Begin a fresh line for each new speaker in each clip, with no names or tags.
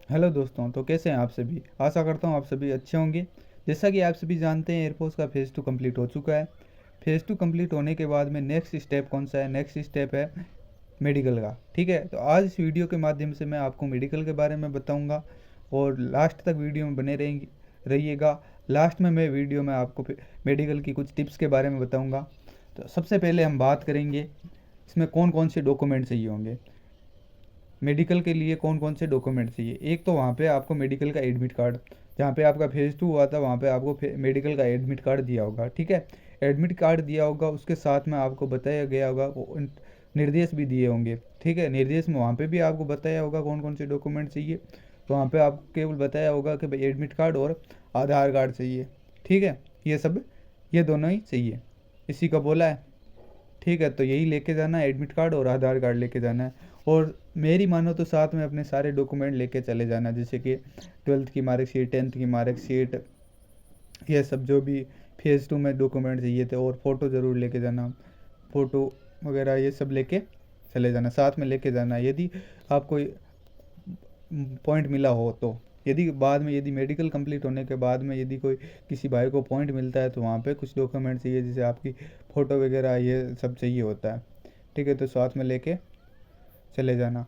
Hello दोस्तों, तो कैसे हैं आप सभी। आशा करता हूँ आप सभी अच्छे होंगे। जैसा कि आप सभी जानते हैं, एयरफोर्स का फ़ेज़ 2 कंप्लीट हो चुका है। फ़ेज़ 2 कंप्लीट होने के बाद में नेक्स्ट स्टेप कौन सा है? नेक्स्ट स्टेप है मेडिकल का। ठीक है, तो आज इस वीडियो के माध्यम से मैं आपको मेडिकल के बारे में बताऊंगा और लास्ट तक वीडियो में बने रहेंगे रहिएगा। लास्ट में मैं वीडियो में आपको मेडिकल की कुछ टिप्स के बारे में बताऊंगा। तो सबसे पहले हम बात करेंगे इसमें कौन कौन से डॉक्यूमेंट चाहिए होंगे। मेडिकल के लिए कौन कौन से डॉक्यूमेंट चाहिए? एक तो वहाँ पे आपको मेडिकल का एडमिट कार्ड, जहाँ पे आपका फेज़ 2 हुआ था वहाँ पे आपको मेडिकल का एडमिट कार्ड दिया होगा। ठीक है, एडमिट कार्ड दिया होगा, उसके साथ में आपको बताया गया होगा निर्देश भी दिए होंगे। ठीक है, निर्देश में वहाँ पे भी आपको बताया होगा कौन कौन से डॉक्यूमेंट चाहिए। तो वहाँ पे आपको केवल बताया होगा कि भाई एडमिट कार्ड और आधार कार्ड चाहिए। ठीक है, ये दोनों ही चाहिए, इसी का बोला है। ठीक है, तो यही लेके जाना है, एडमिट कार्ड और आधार कार्ड लेके जाना है। और मेरी मानो तो साथ में अपने सारे डॉक्यूमेंट लेके चले जाना, जैसे कि 12th की मार्कशीट, 10th की मार्कशीट, ये सब जो भी फेज़ 2 में डॉक्यूमेंट चाहिए थे। और फ़ोटो ज़रूर लेके जाना, फ़ोटो वगैरह ये सब लेके चले जाना, साथ में लेके जाना। यदि आपको पॉइंट मिला हो तो, यदि बाद में यदि मेडिकल कंप्लीट होने के बाद में यदि कोई किसी भाई को पॉइंट मिलता है तो वहाँ पे कुछ डॉक्यूमेंट चाहिए, जैसे आपकी फ़ोटो वगैरह ये सब चाहिए होता है। ठीक है, तो साथ में लेके चले जाना।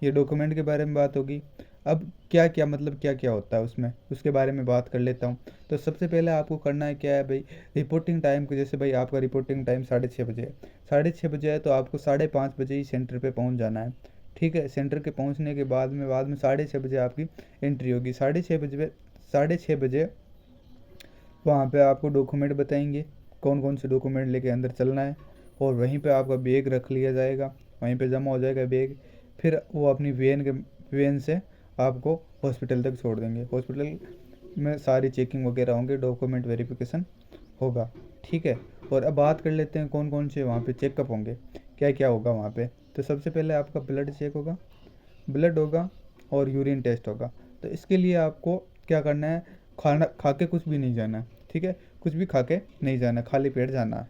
ये डॉक्यूमेंट के बारे में बात होगी। अब क्या क्या मतलब क्या क्या होता है उसमें, उसके बारे में बात कर लेता हूँ। तो सबसे पहले आपको करना है क्या है भाई, रिपोर्टिंग टाइम को, जैसे भाई आपका रिपोर्टिंग टाइम 6:30 बजे है। 6:30 बजे है तो आपको 5:30 बजे ही सेंटर पे पहुँच जाना है। ठीक है, सेंटर के पहुँचने के बाद में 6:30 बजे आपकी एंट्री होगी। 6:30 बजे वहाँ पे आपको डॉक्यूमेंट बताएंगे कौन कौन से डॉक्यूमेंट लेके अंदर चलना है। और वहीं पे आपका बैग रख लिया जाएगा, वहीं पे जमा हो जाएगा बैग। फिर वो अपनी वैन से आपको हॉस्पिटल तक छोड़ देंगे। हॉस्पिटल में सारी चेकिंग वगैरह होंगे, डॉक्यूमेंट वेरिफिकेशन होगा। ठीक है, और अब बात कर लेते हैं कौन कौन से वहाँ पे चेकअप होंगे, क्या क्या होगा वहाँ पे। तो सबसे पहले आपका ब्लड चेक होगा, ब्लड होगा और यूरिन टेस्ट होगा। तो इसके लिए आपको क्या करना है, खाना खा के कुछ भी नहीं जाना है। ठीक है, कुछ भी खा के नहीं जाना, खाली पेट जाना है।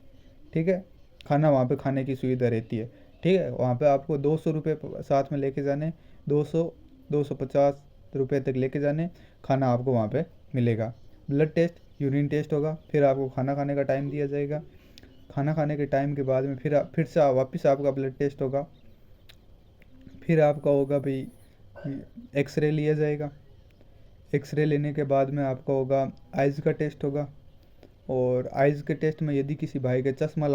ठीक है, खाना वहाँ पे खाने की सुविधा रहती है। ठीक है, वहाँ पे आपको 200 रुपये साथ में लेके जाने, 250 रुपये तक लेके जाने। खाना आपको वहाँ पे मिलेगा। ब्लड टेस्ट, यूरिन टेस्ट होगा, फिर आपको खाना खाने का टाइम दिया जाएगा। खाना खाने के टाइम के बाद में फिर से वापस आपका ब्लड टेस्ट होगा। फिर आपका होगा भाई एक्सरे लिया जाएगा। एक्सरे लेने के बाद में आपका होगा आइज़ का टेस्ट होगा। और आइज़ के टेस्ट में यदि किसी भाई का चश्मा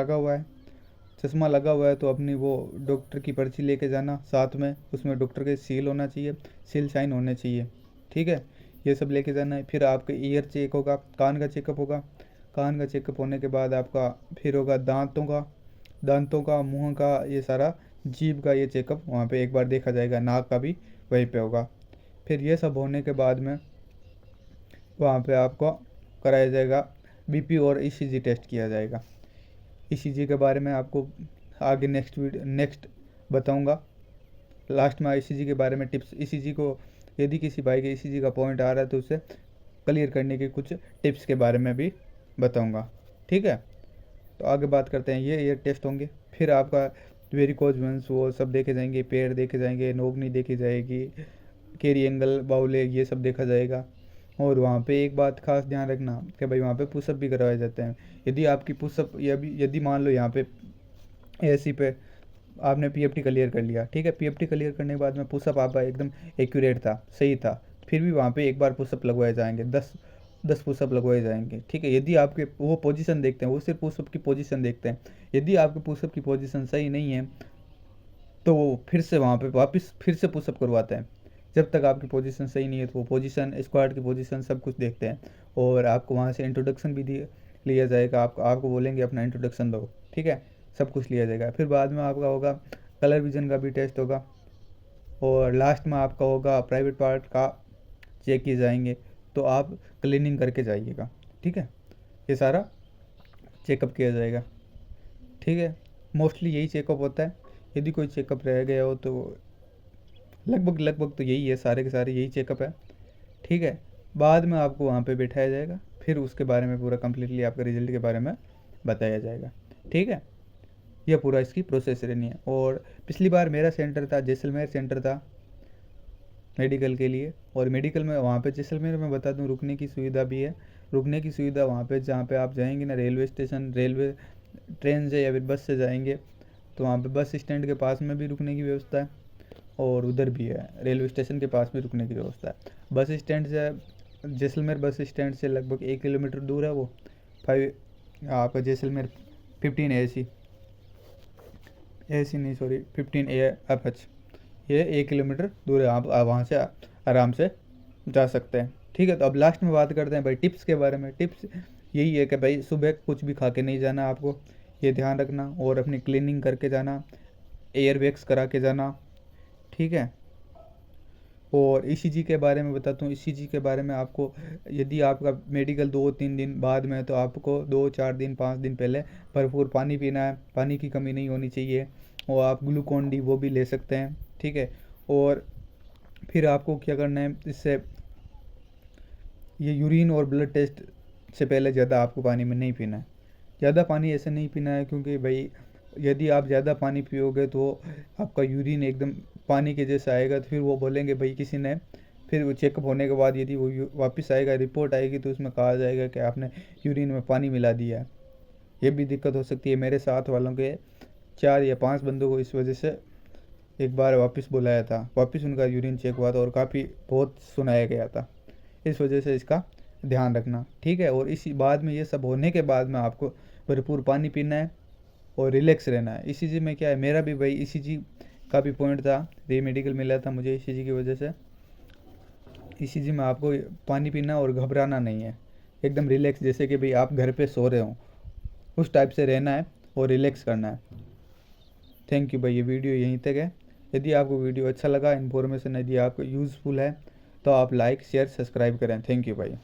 लगा हुआ है तो अपनी वो डॉक्टर की पर्ची लेके जाना साथ में, उसमें डॉक्टर के सील होना चाहिए, सील साइन होने चाहिए। ठीक है, ये सब लेके जाना है। फिर आपका ईयर चेक होगा, कान का चेकअप होगा। कान का चेकअप होने के बाद आपका फिर होगा दांतों का, मुंह का, ये सारा जीभ का ये चेकअप वहाँ पे एक बार देखा जाएगा। नाक का भी वहीं पे होगा। फिर ये सब होने के बाद में वहाँ पे आपको कराया जाएगा बीपी और ईसीजी टेस्ट किया जाएगा। ईसीजी के बारे में आपको आगे नेक्स्ट बताऊंगा। लास्ट में ईसीजी के बारे में टिप्स, ईसीजी को यदि किसी भाई के ईसीजी का पॉइंट आ रहा है तो उसे क्लियर करने के कुछ टिप्स के बारे में भी बताऊंगा। ठीक है, तो आगे बात करते हैं। ये टेस्ट होंगे। फिर आपका वेरिकोज वेंस वो सब देखे जाएंगे, पैर देखे जाएंगे, नोगनी देखी जाएगी, केरी एंगल, बाउल एग, ये सब देखा जाएगा। और वहाँ पे एक बात खास ध्यान रखना कि भाई वहाँ पे पुशअप भी करवाए जाते हैं। यदि आपकी पुशअप यदि मान लो यहाँ पे एसी पे आपने पीएफटी क्लियर कर लिया। ठीक है, पीएफटी क्लियर करने के बाद में पुशअप आपका एकदम एक्यूरेट था, सही था, फिर भी वहाँ पे एक बार पुशअप लगवाए जाएंगे, 10 पुशअप लगवाए जाएंगे। ठीक है, यदि आपके वो पोजीशन देखते हैं, वो सिर्फ पुशअप की पोजीशन देखते हैं। यदि आपके पुशअप की पोजीशन सही नहीं है तो वो फिर से वहाँ पे वापस फिर से पुशअप करवाते हैं। जब तक आपकी पोजीशन सही नहीं है तो वो पोजीशन, स्क्वाड की पोजीशन सब कुछ देखते हैं। और आपको वहाँ से इंट्रोडक्शन भी दिए लिया जाएगा। आपको बोलेंगे अपना इंट्रोडक्शन दो। ठीक है, सब कुछ लिया जाएगा। फिर बाद में आपका होगा कलर विजन का भी टेस्ट होगा। और लास्ट में आपका होगा प्राइवेट पार्ट का चेक किए जाएंगे, तो आप क्लीनिंग करके जाइएगा। ठीक है, ये सारा चेकअप किया जाएगा। ठीक है, मोस्टली यही चेकअप होता है। यदि कोई चेकअप रह गया हो तो लगभग लगभग तो यही है, सारे के सारे यही चेकअप है। ठीक है, बाद में आपको वहाँ पे बैठाया जाएगा, फिर उसके बारे में पूरा कम्प्लीटली आपका रिजल्ट के बारे में बताया जाएगा। ठीक है, यह पूरा इसकी प्रोसेस रहनी है। और पिछली बार मेरा सेंटर था, जैसलमेर सेंटर था। मेडिकल के लिए। और मेडिकल में वहाँ पे जैसलमेर में बता दूँ रुकने की सुविधा भी है। रुकने की सुविधा वहाँ पे जहाँ पे आप जाएंगे ना, रेलवे स्टेशन, रेलवे ट्रेन से या फिर बस से जाएंगे तो वहाँ पे बस स्टैंड के पास में भी रुकने की व्यवस्था है और उधर भी है, रेलवे स्टेशन के पास में रुकने की व्यवस्था है। बस स्टैंड से, जैसलमेर बस स्टैंड से लगभग 1 किलोमीटर दूर है वो। 5 आपका जैसलमेर 15 AC नहीं सॉरी 15 AH, ये 1 किलोमीटर दूर है। आप वहाँ से आराम से जा सकते हैं। ठीक है, तो अब लास्ट में बात करते हैं भाई टिप्स के बारे में। टिप्स यही है कि भाई सुबह कुछ भी खा के नहीं जाना आपको, ये ध्यान रखना, और अपनी क्लीनिंग करके जाना, एयर वैक्स करा के जाना। ठीक है, और ECG के बारे में बताता हूँ। ECG के बारे में आपको, यदि आपका मेडिकल 2-3 दिन बाद में है तो आपको 2-4 दिन 5 दिन पहले भरपूर पानी पीना है, पानी की कमी नहीं होनी चाहिए। और आप ग्लूकॉन डी वो भी ले सकते हैं। ठीक है, और फिर आपको क्या करना है, इससे ये यूरिन और ब्लड टेस्ट से पहले ज़्यादा आपको पानी में नहीं पीना है। ज़्यादा पानी ऐसे नहीं पीना है क्योंकि भाई यदि आप ज़्यादा पानी पियोगे तो आपका यूरिन एकदम पानी के जैसा आएगा, तो फिर वो बोलेंगे भाई किसी ने, फिर वो चेकअप होने के बाद यदि वो वापस आएगा, रिपोर्ट आएगी तो उसमें कहा जाएगा कि आपने यूरिन में पानी मिला दिया है। ये भी दिक्कत हो सकती है। मेरे साथ वालों के 4 या 5 बंदों को इस वजह से एक बार वापस बुलाया था, वापस उनका यूरिन चेक हुआ था और काफ़ी बहुत सुनाया गया था। इस वजह से इसका ध्यान रखना। ठीक है, और इसी बाद में ये सब होने के बाद में आपको भरपूर पानी पीना है और रिलैक्स रहना है। ECG में क्या है, मेरा भी भाई ECG का भी पॉइंट था, री मेडिकल मिला था मुझे ECG की वजह से। ECG में आपको पानी पीना और घबराना नहीं है, एकदम रिलैक्स, जैसे कि भाई आप घर पे सो रहे हो उस टाइप से रहना है और रिलैक्स करना है। थैंक यू भाई, ये वीडियो यहीं तक है। यदि आपको वीडियो अच्छा लगा, इन्फॉर्मेशन यदि आपको यूज़फुल है तो आप लाइक शेयर सब्सक्राइब करें। थैंक यू भाई।